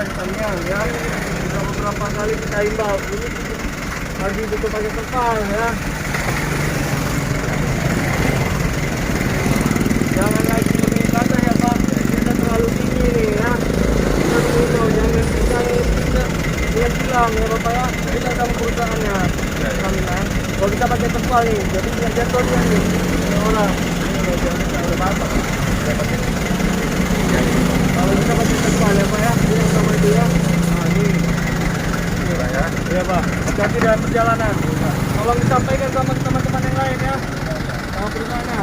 ikannya ya. Sudah beberapa kali kita imbau ini lagi tutup pakai terpal ya. Jangan lagi pakai kata ya Pak, kita terlalu tinggi nih ya. Kita dulu jangan kita bilang ya Bapak ya, kita sama perusahaannya. Kalau kita pakai terpal nih, jadi nggak jatuh dia nih. Orang ini jangan Bapak. Kalau kita pakai terpal ya Pak ya, bilang sama dia. Nah ini ya. Iya Pak, hati-hati dalam perjalanan. Tolong disampaikan sama teman-teman yang lain ya, sama perusahaannya.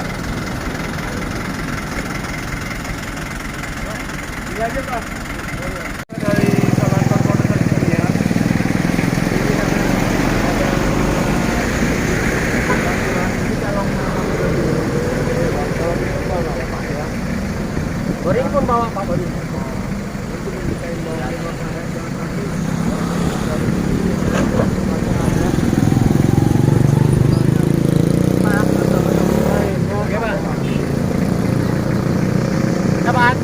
Ini aja Pak. Dari salah satu orang sini ya. Boring pun bawa Pak boring. Itu mendesain bawa jalan kaki. Oke Pak. Dapat.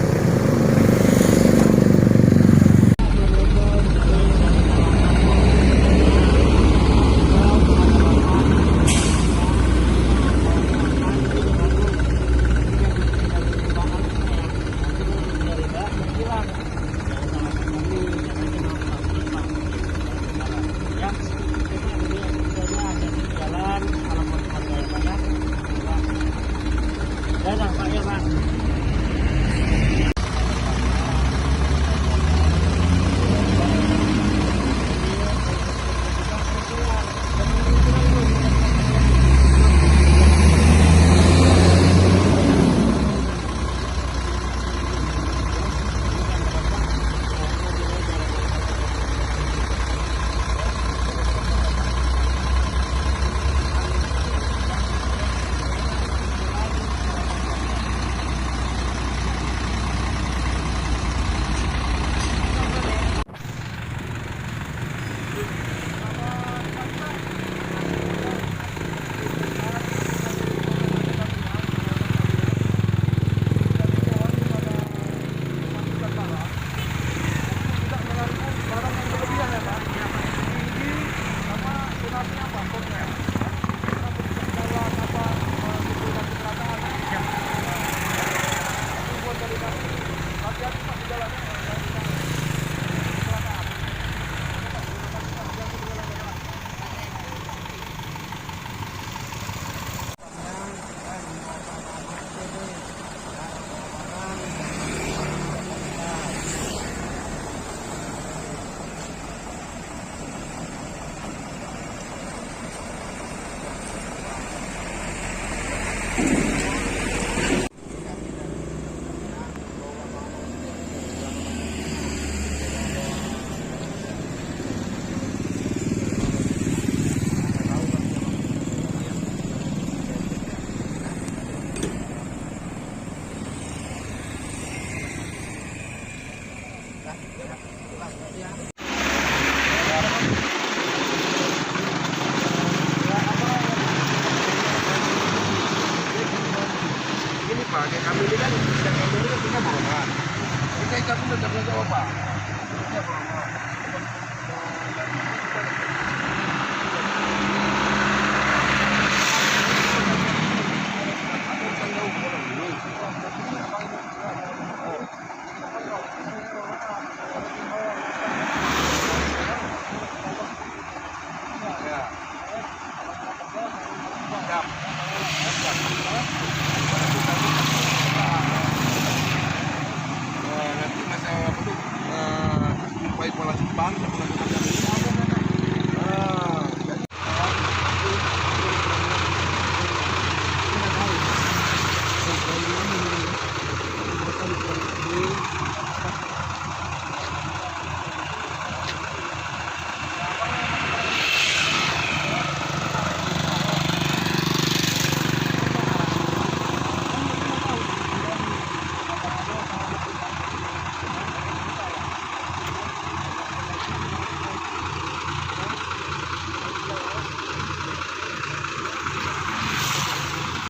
Pak, kayak kami ini kan, yang kami ini kan punya borongan. Kita ikan pun tetap nggak apa-apa. Punya borongan.